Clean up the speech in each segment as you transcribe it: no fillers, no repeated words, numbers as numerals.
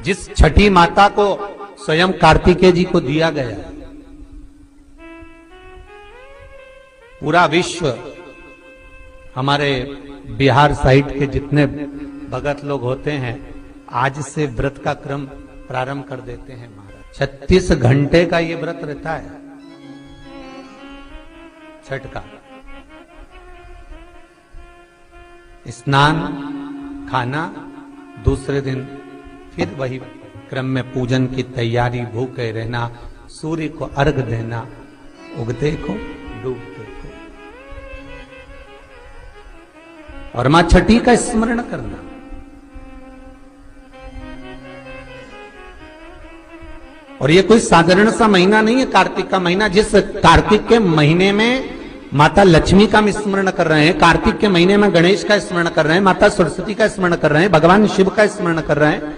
जिस छठी माता को स्वयं कार्तिकेय जी को दिया गया। पूरा विश्व, हमारे बिहार साइड के जितने भगत लोग होते हैं आज से व्रत का क्रम प्रारंभ कर देते हैं महाराज। 36 घंटे का ये व्रत रहता है छठ का। स्नान, खाना, दूसरे दिन फिर वही क्रम में पूजन की तैयारी, भूखे रहना, सूर्य को अर्घ देना, उगते को डूबते को, और मां छठी का स्मरण करना। और ये कोई साधारण सा महीना नहीं है कार्तिक का महीना। जिस कार्तिक के महीने में माता लक्ष्मी का हम स्मरण कर रहे हैं, कार्तिक के महीने में गणेश का स्मरण कर रहे हैं, माता सरस्वती का स्मरण कर रहे हैं, भगवान शिव का स्मरण कर रहे हैं,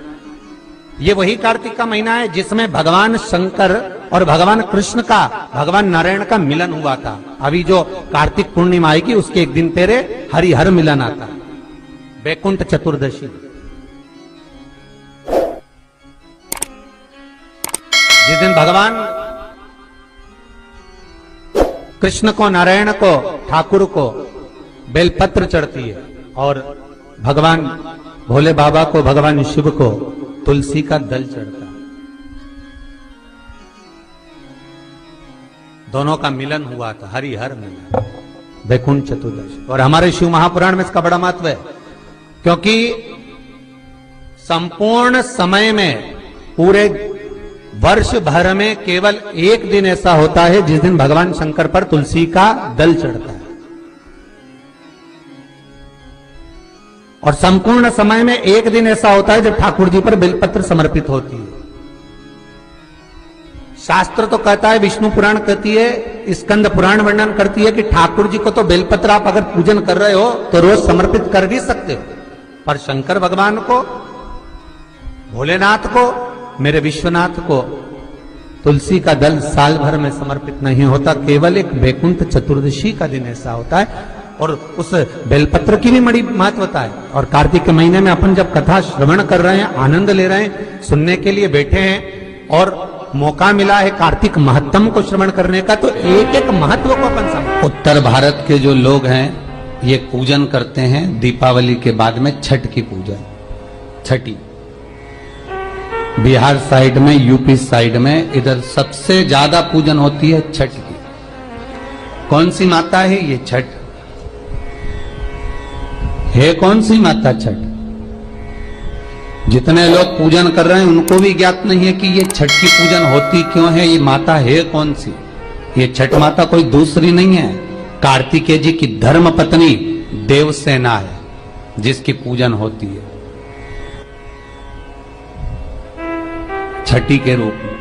ये वही कार्तिक का महीना है जिसमें भगवान शंकर और भगवान कृष्ण का, भगवान नारायण का मिलन हुआ था। अभी जो कार्तिक पूर्णिमा आएगी उसके एक दिन पहले हरिहर मिलन आता है, वैकुंठ चतुर्दशी। जिस दिन भगवान कृष्ण को, नारायण को, ठाकुर को बेलपत्र चढ़ती है और भगवान भोले बाबा को, भगवान शिव को तुलसी का दल चढ़ता है। दोनों का मिलन हुआ था, हरिहर मिलन, वैकुंठ चतुर्दशी। और हमारे शिव महापुराण में इसका बड़ा महत्व है, क्योंकि संपूर्ण समय में, पूरे वर्ष भर में केवल एक दिन ऐसा होता है जिस दिन भगवान शंकर पर तुलसी का दल चढ़ता है। और संपूर्ण समय में एक दिन ऐसा होता है जब ठाकुर जी पर बेलपत्र समर्पित होती है। शास्त्र तो कहता है, विष्णु पुराण कहती है, स्कंद पुराण वर्णन करती है कि ठाकुर जी को तो बेलपत्र आप अगर पूजन कर रहे हो तो रोज समर्पित कर भी सकते हो, पर शंकर भगवान को, भोलेनाथ को, मेरे विश्वनाथ को तुलसी का दल साल भर में समर्पित नहीं होता। केवल एक वैकुंठ चतुर्दशी का दिन ऐसा होता है, और उस बेलपत्र की भी बड़ी महत्वता है। और कार्तिक के महीने में अपन जब कथा श्रवण कर रहे हैं, आनंद ले रहे हैं, सुनने के लिए बैठे हैं और मौका मिला है कार्तिक महत्तम को श्रवण करने का, तो एक एक महत्व को अपन समझ। उत्तर भारत के जो लोग हैं ये पूजन करते हैं दीपावली के बाद में छठ की पूजन, छठी। बिहार साइड में, यूपी साइड में, इधर सबसे ज्यादा पूजन होती है छठ की। कौन सी माता है ये छठ? है कौन सी माता छठ? जितने लोग पूजन कर रहे हैं उनको भी ज्ञात नहीं है कि ये छठ की पूजन होती क्यों है, ये माता है कौन सी। ये छठ माता कोई दूसरी नहीं है, कार्तिकेय जी की धर्म पत्नी देवसेना है जिसकी पूजन होती है छठी के रूप में।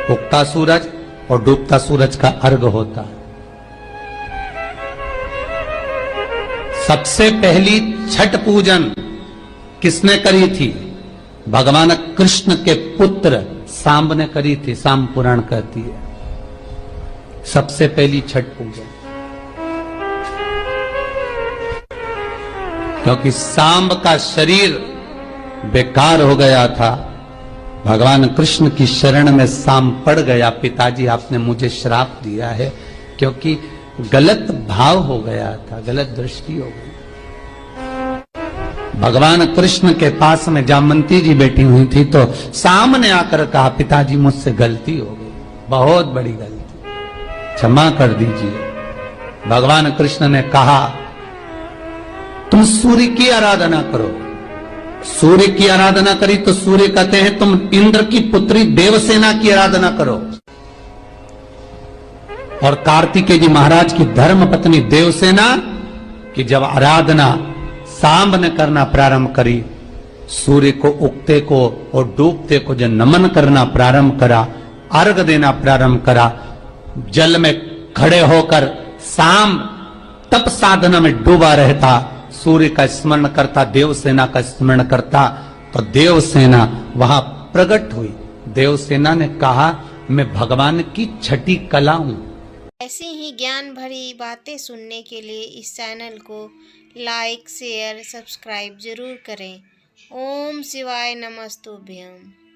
उगता सूरज और डूबता सूरज का अर्घ होता है। सबसे पहली छठ पूजन किसने करी थी? भगवान कृष्ण के पुत्र सांब ने करी थी। सांब पुराण कहती है सबसे पहली छठ पूजन, क्योंकि सांब का शरीर बेकार हो गया था। भगवान कृष्ण की शरण में सांब पड़ गया। पिताजी आपने मुझे श्राप दिया है, क्योंकि गलत भाव हो गया था, गलत दृष्टि हो गई। भगवान कृष्ण के पास में जामवंती जी बैठी हुई थी तो सामने आकर कहा, पिताजी मुझसे गलती हो गई, बहुत बड़ी गलती, क्षमा कर दीजिए। भगवान कृष्ण ने कहा, तुम सूर्य की आराधना करो। सूर्य की आराधना करी तो सूर्य कहते हैं तुम इंद्र की पुत्री देवसेना की आराधना करो। और कार्तिकेय जी महाराज की धर्म पत्नी देवसेना की जब आराधना सांब ने करना प्रारंभ करी, सूर्य को उगते को और डूबते को जब नमन करना प्रारंभ करा, अर्घ देना प्रारंभ करा, जल में खड़े होकर सांब तप साधना में डूबा रहता, सूर्य का स्मरण करता, देवसेना का स्मरण करता, तो देवसेना वहां प्रकट हुई। देवसेना ने कहा, मैं भगवान की छठी कला हूं। ऐसी ही ज्ञान भरी बातें सुनने के लिए इस चैनल को लाइक, शेयर, सब्सक्राइब जरूर करें ओम शिवाय नमस्तुभ्यम।